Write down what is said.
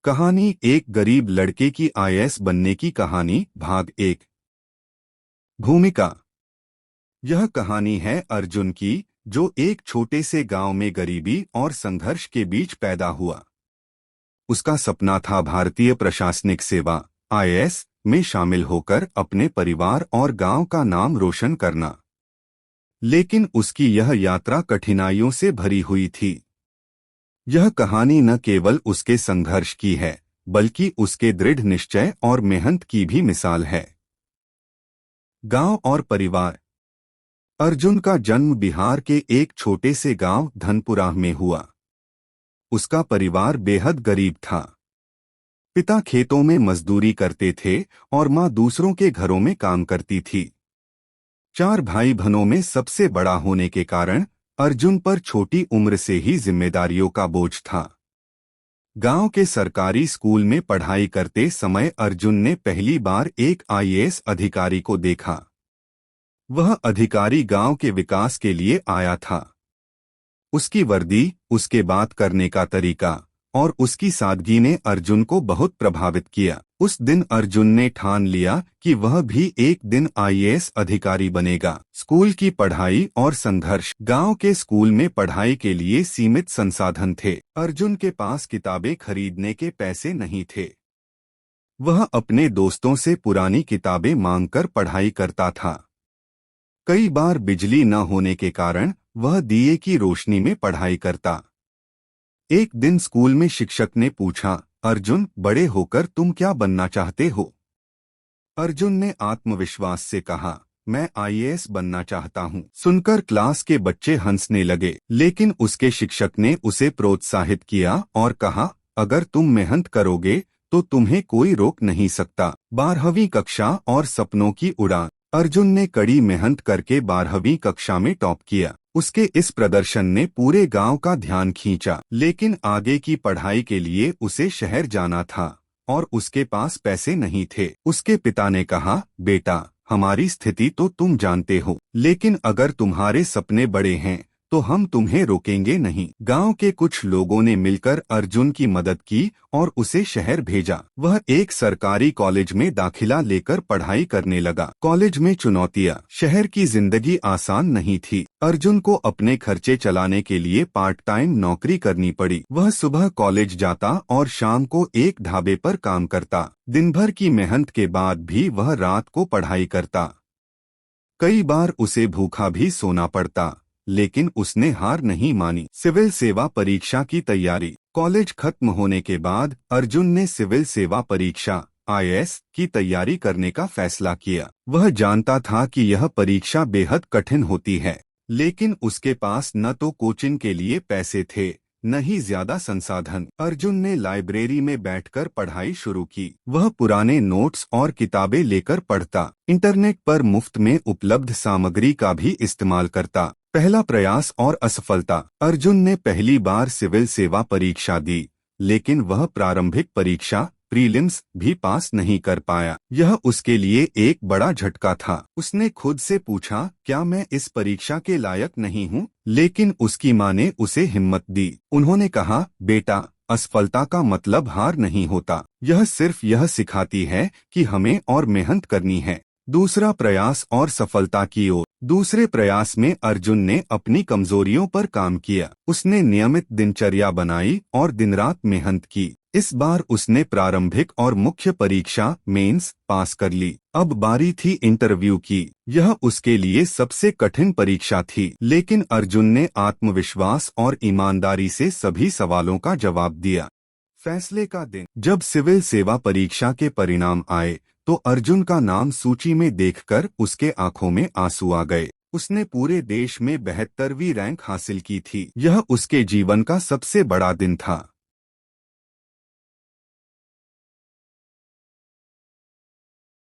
कहानी एक गरीब लड़के की आईएएस बनने की कहानी भाग 1। भूमिका। यह कहानी है अर्जुन की, जो एक छोटे से गांव में गरीबी और संघर्ष के बीच पैदा हुआ। उसका सपना था भारतीय प्रशासनिक सेवा आईएएस में शामिल होकर अपने परिवार और गांव का नाम रोशन करना। लेकिन उसकी यह यात्रा कठिनाइयों से भरी हुई थी। यह कहानी न केवल उसके संघर्ष की है, बल्कि उसके दृढ़ निश्चय और मेहनत की भी मिसाल है। गांव और परिवार। अर्जुन का जन्म बिहार के एक छोटे से गांव धनपुरा में हुआ। उसका परिवार बेहद गरीब था। पिता खेतों में मजदूरी करते थे और मां दूसरों के घरों में काम करती थी। 4 भाई बहनों में सबसे बड़ा होने के कारण अर्जुन पर छोटी उम्र से ही जिम्मेदारियों का बोझ था। गांव के सरकारी स्कूल में पढ़ाई करते समय अर्जुन ने पहली बार एक आईएएस अधिकारी को देखा। वह अधिकारी गांव के विकास के लिए आया था। उसकी वर्दी, उसके बात करने का तरीका और उसकी सादगी ने अर्जुन को बहुत प्रभावित किया। उस दिन अर्जुन ने ठान लिया कि वह भी एक दिन आईएएस अधिकारी बनेगा। स्कूल की पढ़ाई और संघर्ष। गांव के स्कूल में पढ़ाई के लिए सीमित संसाधन थे। अर्जुन के पास किताबें खरीदने के पैसे नहीं थे। वह अपने दोस्तों से पुरानी किताबें मांगकर पढ़ाई करता था। कई बार बिजली न होने के कारण वह दिए की रोशनी में पढ़ाई करता। एक दिन स्कूल में शिक्षक ने पूछा, अर्जुन, बड़े होकर तुम क्या बनना चाहते हो? अर्जुन ने आत्मविश्वास से कहा, मैं आईएएस बनना चाहता हूँ। सुनकर क्लास के बच्चे हंसने लगे, लेकिन उसके शिक्षक ने उसे प्रोत्साहित किया और कहा, अगर तुम मेहनत करोगे तो तुम्हें कोई रोक नहीं सकता। 12वीं कक्षा और सपनों की उड़ान। अर्जुन ने कड़ी मेहनत करके 12वीं कक्षा में टॉप किया। उसके इस प्रदर्शन ने पूरे गांव का ध्यान खींचा। लेकिन आगे की पढ़ाई के लिए उसे शहर जाना था और उसके पास पैसे नहीं थे। उसके पिता ने कहा, बेटा, हमारी स्थिति तो तुम जानते हो, लेकिन अगर तुम्हारे सपने बड़े हैं तो हम तुम्हें रोकेंगे नहीं। गांव के कुछ लोगों ने मिलकर अर्जुन की मदद की और उसे शहर भेजा। वह एक सरकारी कॉलेज में दाखिला लेकर पढ़ाई करने लगा। कॉलेज में चुनौतियां। शहर की जिंदगी आसान नहीं थी। अर्जुन को अपने खर्चे चलाने के लिए पार्ट टाइम नौकरी करनी पड़ी। वह सुबह कॉलेज जाता और शाम को एक ढाबे पर काम करता। दिन भर की मेहनत के बाद भी वह रात को पढ़ाई करता। कई बार उसे भूखा भी सोना पड़ता, लेकिन उसने हार नहीं मानी। सिविल सेवा परीक्षा की तैयारी। कॉलेज खत्म होने के बाद अर्जुन ने सिविल सेवा परीक्षा आईएएस की तैयारी करने का फैसला किया। वह जानता था कि यह परीक्षा बेहद कठिन होती है, लेकिन उसके पास न तो कोचिंग के लिए पैसे थे, न ही ज्यादा संसाधन। अर्जुन ने लाइब्रेरी में बैठकर पढ़ाई शुरू की। वह पुराने नोट्स और किताबें लेकर पढ़ता। इंटरनेट पर मुफ्त में उपलब्ध सामग्री का भी इस्तेमाल करता। पहला प्रयास और असफलता। अर्जुन ने पहली बार सिविल सेवा परीक्षा दी, लेकिन वह प्रारंभिक परीक्षा प्रीलिम्स भी पास नहीं कर पाया। यह उसके लिए एक बड़ा झटका था। उसने खुद से पूछा, क्या मैं इस परीक्षा के लायक नहीं हूँ? लेकिन उसकी माँ ने उसे हिम्मत दी। उन्होंने कहा, बेटा, असफलता का मतलब हार नहीं होता। यह सिर्फ यह सिखाती है कि हमें और मेहनत करनी है। दूसरा प्रयास और सफलता की ओर। दूसरे प्रयास में अर्जुन ने अपनी कमजोरियों पर काम किया। उसने नियमित दिनचर्या बनाई और दिन रात मेहनत की। इस बार उसने प्रारंभिक और मुख्य परीक्षा मेंस पास कर ली। अब बारी थी इंटरव्यू की। यह उसके लिए सबसे कठिन परीक्षा थी, लेकिन अर्जुन ने आत्मविश्वास और ईमानदारी से सभी सवालों का जवाब दिया। फैसले का दिन। जब सिविल सेवा परीक्षा के परिणाम आए तो अर्जुन का नाम सूची में देखकर उसके आंखों में आंसू आ गए। उसने पूरे देश में 72वीं रैंक हासिल की थी। यह उसके जीवन का सबसे बड़ा दिन था।